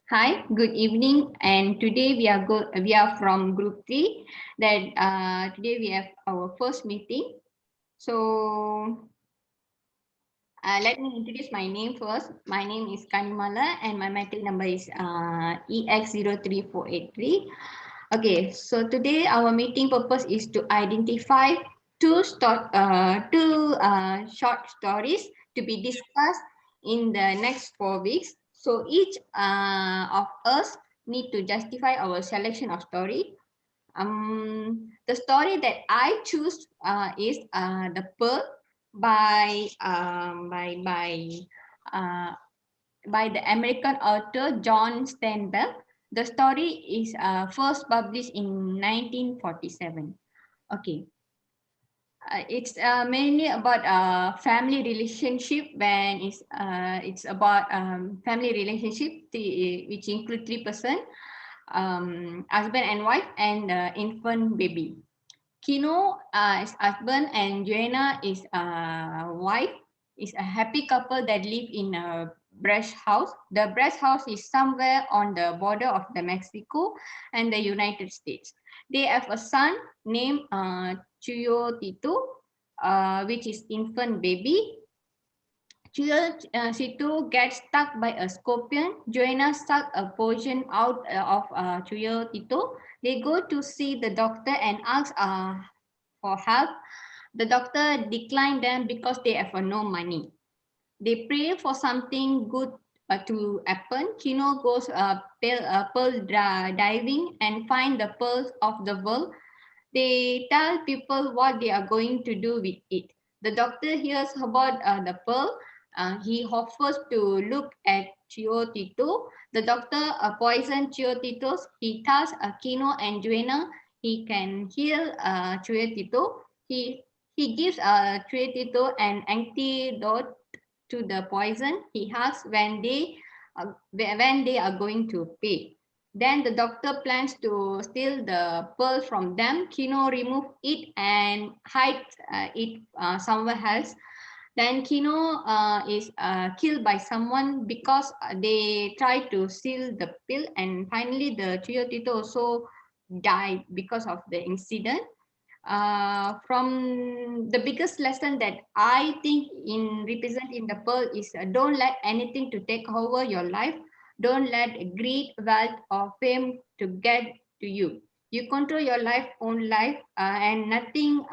Hi, good evening. And today we are from Group 3. That today we have our first meeting. So let me introduce my name first. My name is Kanimala, and my metric number is EX03483. Okay, so today our meeting purpose is to identify two short stories to be discussed in the next 4 weeks. So each of us need to justify our selection of story. The story that I choose is the Pearl by um, by by uh, by the American author John Steinbeck. The story is first published in 1947. Okay, it's mainly about family relationship when it's about family relationship which include three-person, husband and wife and infant baby. Kino is husband and Joanna is wife. Is a happy couple that live in a brush house. The brush house is somewhere on the border of the Mexico and the United States. They have a son named Chuyo Tito, which is infant baby. Chuyo Tito gets stuck by a scorpion. Joanna suck a poison out of Chuyo Tito. They go to see the doctor and ask for help. The doctor declined them because they have no money. They pray for something good to happen. Kino goes pearl diving and find the pearls of the world. They tell people what they are going to do with it. The doctor hears about the pearl. He offers to look at Chiotito. The doctor poisons Chiotitos. He tells Kino and Juena he can heal Chiotito. He gives Chiotito an antidote to the poison. He asks when they are going to pay. Then the doctor plans to steal the pearl from them. Kino removes it and hides it somewhere else. Then Kino is killed by someone because they try to steal the pill. And finally, the Chiyotito also died because of the incident. From the biggest lesson that I think in representing the pearl is don't let anything to take over your life. Don't let greed, wealth, or fame to get to you. You control your own life, and nothing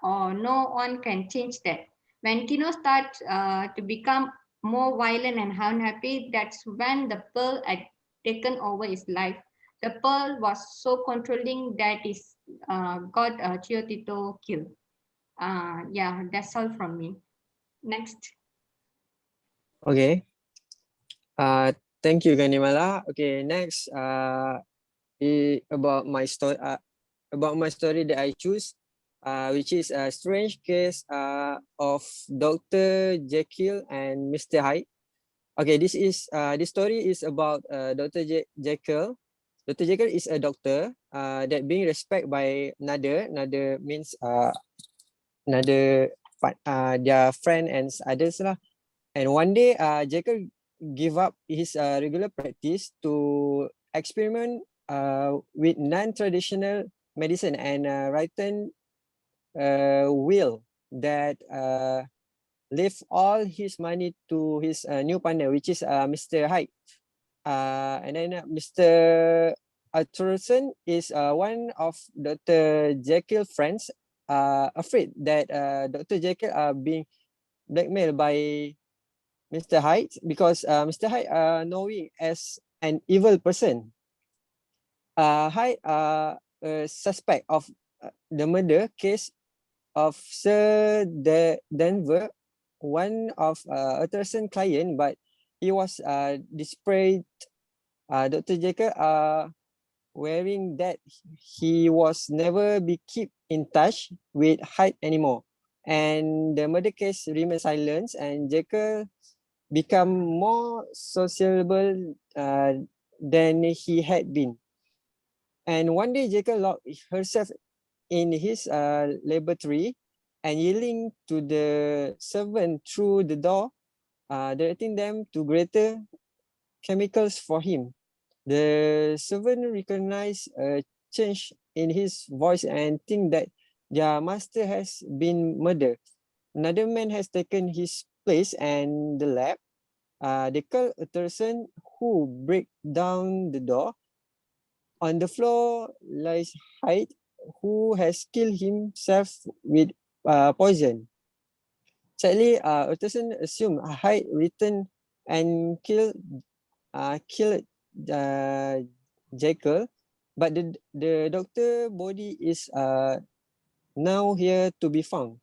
or no one can change that. When Kino starts to become more violent and unhappy, that's when the pearl had taken over his life. The pearl was so controlling that is got Chiotito killed. Yeah, that's all from me. Next. Okay. Thank you, Ganimala. Okay, next. About my story. About my story that I choose. Which is a strange case. Of Dr. Jekyll and Mr. Hyde. Okay, this story is about Dr. Jekyll. Dr. Jekyll is a doctor. That being respected by another. Another means another their friend and others lah. And one day, Jekyll give up his regular practice to experiment with non-traditional medicine and written will that leave all his money to his new partner, which is Mr. Hyde. And then Mr. Arthurson is one of Dr. Jekyll's friends, afraid that Dr. Jekyll are being blackmailed by Mr. Hyde because Mr. Hyde knowing as an evil person. Hyde a suspect of the murder case of Sir Denver, one of Utterson's client, but he was desperate. Dr. Jacob wearing that he was never be keep in touch with Hyde anymore. And the murder case remained silent and Jacob become more sociable than he had been. And one day Jacob locked herself in his laboratory and yelling to the servant through the door, directing them to greater chemicals for him. The servant recognized a change in his voice and think that their master has been murdered. Another man has taken his place and the lab. They call a person who break down the door. On the floor lies Hyde, who has killed himself with poison. Sadly, Utterson assumed Hyde returned and killed uh, Jekyll, but the doctor body is now here to be found.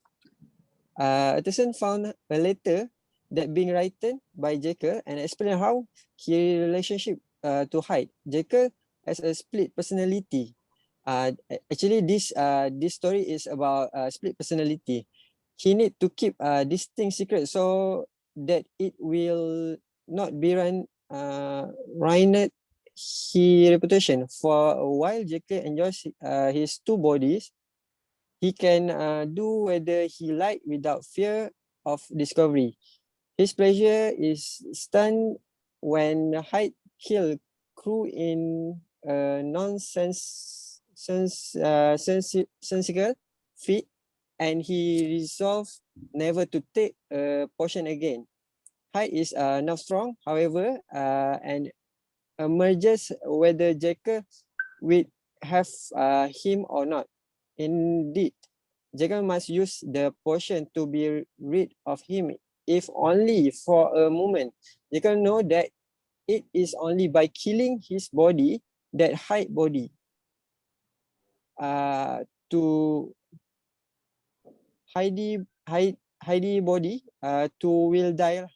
Utterson found a letter that being written by Jekyll and explained how his relationship to Hyde. Jekyll has a split personality. Actually, this story is about split personality. He need to keep this thing secret so that it will not be ruined his reputation. For a while, Jekyll enjoys his two bodies. He can do whether he like without fear of discovery. His pleasure is stunned when Hyde kill crew in a sensical fit, and he resolves never to take a potion again. Hyde is now strong, however, and emerges whether Jekyll will have him or not. Indeed, Jekyll must use the potion to be rid of him, if only for a moment. Jekyll know that it is only by killing his body that Hyde body to Heidi body to will die.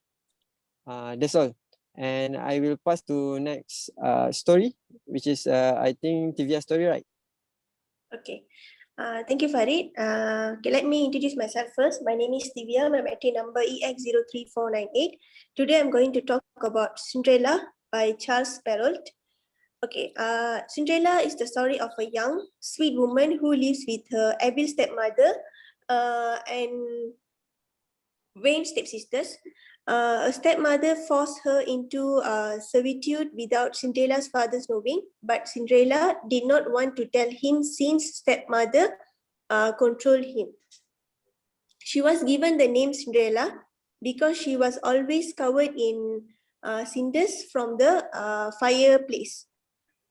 That's all. And I will pass to next story, which is I think Tivia story, right? Okay. Thank you, Farid. Okay, let me introduce myself first. My name is Divya. My battery number EX03498. Today, I'm going to talk about Cinderella by Charles Perrault. Okay, Cinderella is the story of a young, sweet woman who lives with her evil stepmother and vain stepsisters. A stepmother forced her into servitude without Cinderella's father's knowing, but Cinderella did not want to tell him since stepmother controlled him. She was given the name Cinderella because she was always covered in cinders from the fireplace.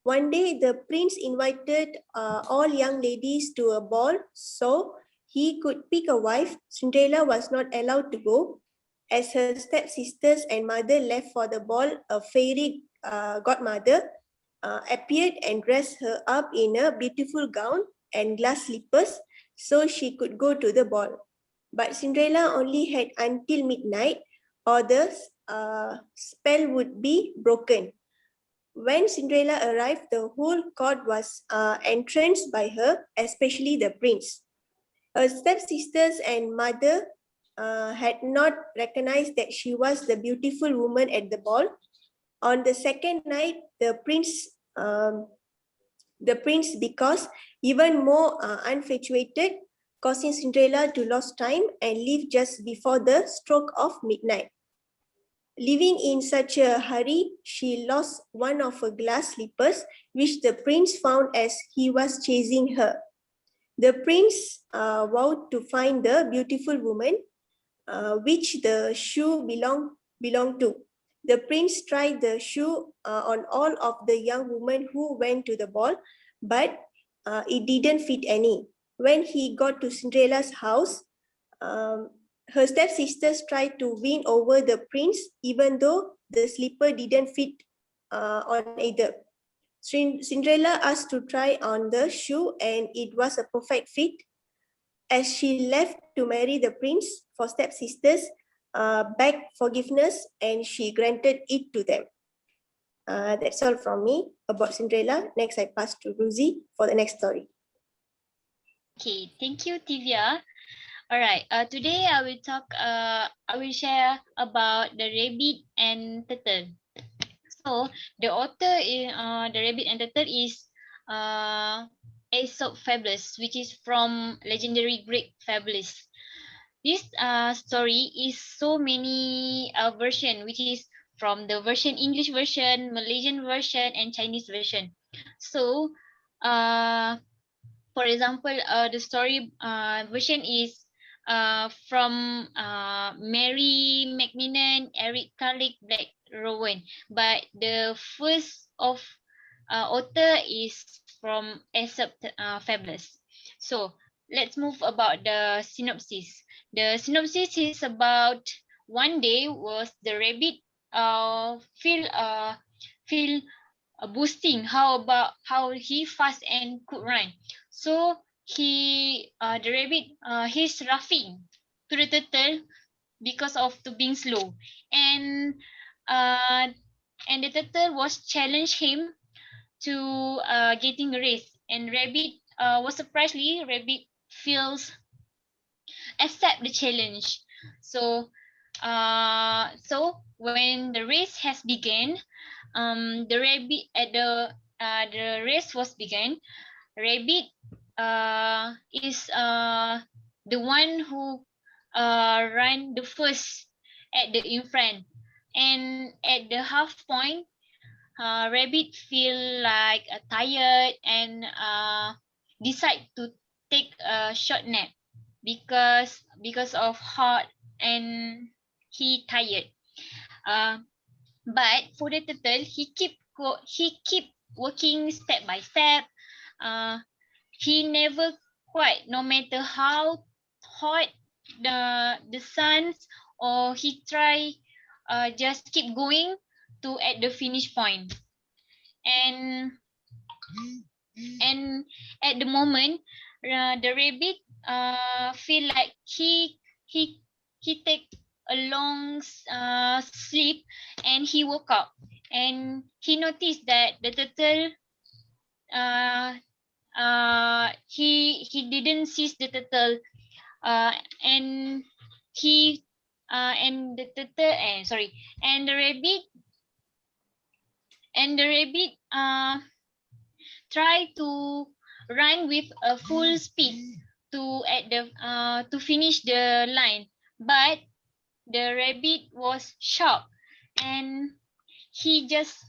One day, the prince invited all young ladies to a ball so he could pick a wife. Cinderella was not allowed to go. As her stepsisters and mother left for the ball, a fairy godmother appeared and dressed her up in a beautiful gown and glass slippers so she could go to the ball. But Cinderella only had until midnight or the spell would be broken. When Cinderella arrived, the whole court was entranced by her, especially the prince. Her stepsisters and mother had not recognized that she was the beautiful woman at the ball. On the second night, the prince, because even more infatuated, causing Cinderella to lose time and leave just before the stroke of midnight. Living in such a hurry, she lost one of her glass slippers, which the prince found as he was chasing her. The prince vowed to find the beautiful woman, which the shoe belonged to. The prince tried the shoe on all of the young women who went to the ball, but it didn't fit any. When he got to Cinderella's house, um, her stepsisters tried to win over the prince, even though the slipper didn't fit on either. Cinderella asked to try on the shoe, and it was a perfect fit. As she left to marry the prince, for stepsisters begged forgiveness, and she granted it to them. That's all from me about Cinderella. Next, I pass to Ruzi for the next story. Okay, thank you, Tivia. All right. Today I will share about the rabbit and turtle. So the author in the rabbit and turtle is Aesop Fables, which is from legendary Greek fables. This story is so many version, which is from the version English version, Malaysian version, and Chinese version. So, for example, the story version is from Mary McMillan, Eric Carlick, Black Rowan, but the first of author is from Aesop Fabulous. So let's move about the synopsis. The synopsis is about one day was the rabbit feel boosting. How about how he fast and could run? So the rabbit he's laughing to the turtle because of to being slow, and uh and the turtle was challenge him to getting a race, and rabbit was surprisingly rabbit feels accept the challenge. So so when the race has begun, the rabbit at the race was begun, rabbit is the one who ran the first at the in front, and at the half point rabbit feel like tired and decide to take a short nap because of hot and he tired. Uh, but for the turtle, he keep working step by step. Uh, he never quite, no matter how hot the suns, or he try just keep going to at the finish point. And and at the moment, the rabbit feel like he he take a long sleep, and he woke up, and he noticed that the turtle uh, he didn't seize the turtle, uh, and he and the turtle sorry and the rabbit try to run with a full speed to at the to finish the line, but the rabbit was shocked, and he just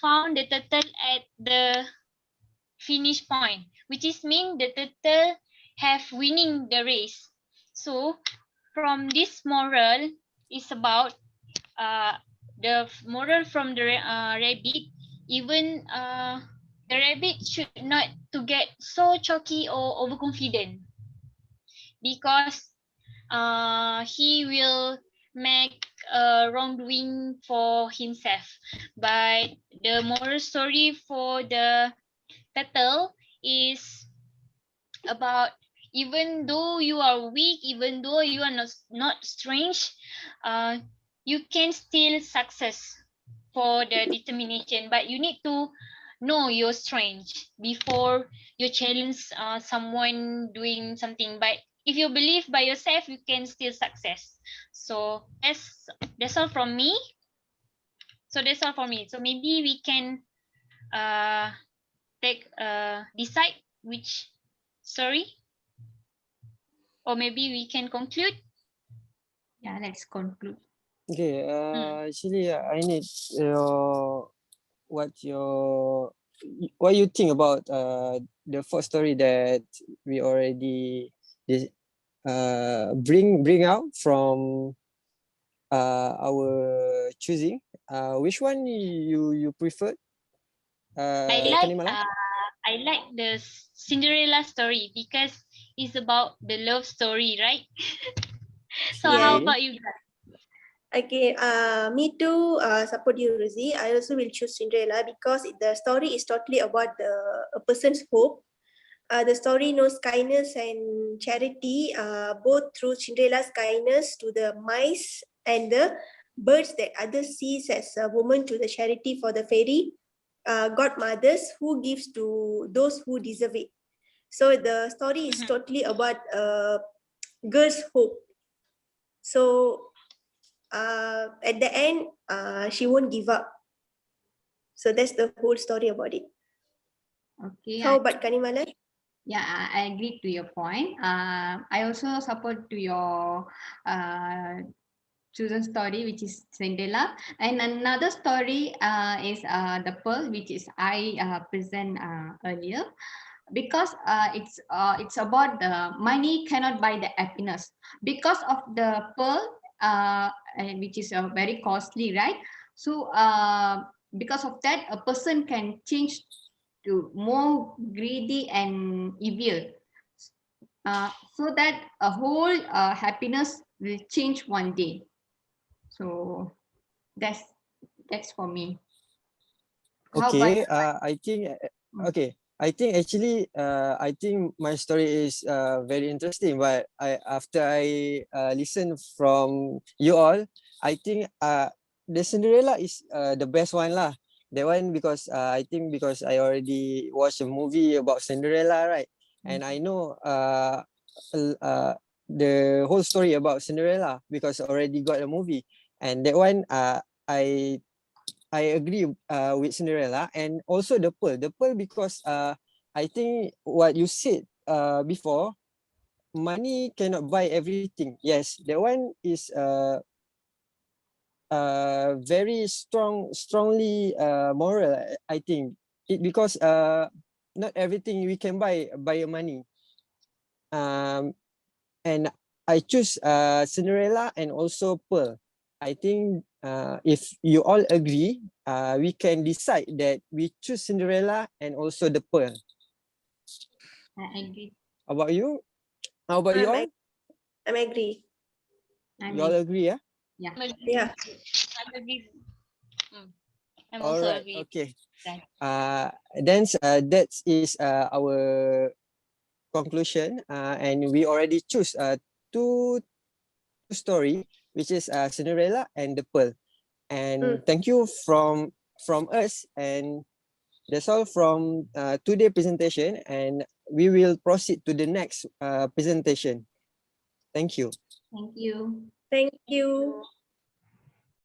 found the turtle at the finish point, which is mean the turtle have winning the race. So from this moral is about the moral from the rabbit, even the rabbit should not to get so cocky or overconfident, because he will make a wrongdoing for himself. But the moral story for the turtle is about, even though you are weak, even though you are not strange, uh, you can still success for the determination, but you need to know your strength before you challenge someone doing something. But if you believe by yourself, you can still success. So that's all from me. So maybe we can uh decide which story, or maybe we can conclude. Yeah, let's conclude. Okay, actually, I need your what your what you think about the first story that we already bring out from our choosing. Which one you prefer? Kanimala? I like the Cinderella story because it's about the love story, right? So how Yeah. about you? Okay, me too. Support you, Rosie. I also will choose Cinderella because the story is totally about a person's hope. The story knows kindness and charity, both through Cinderella's kindness to the mice and the birds that others sees as a woman, to the charity for the fairy godmothers who gives to those who deserve it. So the story is totally about girl's hope. So at the end, she won't give up. So that's the whole story about it. Okay. How about Kanimala? Yeah, I agree to your point. I also support to your chosen story, which is Cinderella, and another story is the Pearl, which is I present earlier, because it's about the money cannot buy the happiness, because of the pearl, and which is very costly, right? So because of that, a person can change to more greedy and evil, so that a whole happiness will change one day. So that's that's for me. How about Okay, I think okay. I think actually, I think my story is very interesting. But after I listen from you all, I think the Cinderella is the best one lah. That one because I think because I already watched a movie about Cinderella, right? And I know the whole story about Cinderella because I already got a movie, and that one I agree with Cinderella and also the Pearl. The Pearl because I think what you said before, money cannot buy everything. Yes, that one is very strongly moral. I think it because not everything we can buy money. And I choose Cinderella and also Pearl. I think if you all agree, we can decide that we choose Cinderella and also the Pearl. I agree. How about you? How about you all? I'm agree. You all agree, yeah? Yeah. Yeah. I'm agree. I'm All also right. agree. Okay. Right. Then that is our conclusion, and we already choose two story, which is Cinderella and the Pearl. And thank you from us, and that's all from today's presentation, and we will proceed to the next presentation. Thank you. Thank you. Thank you.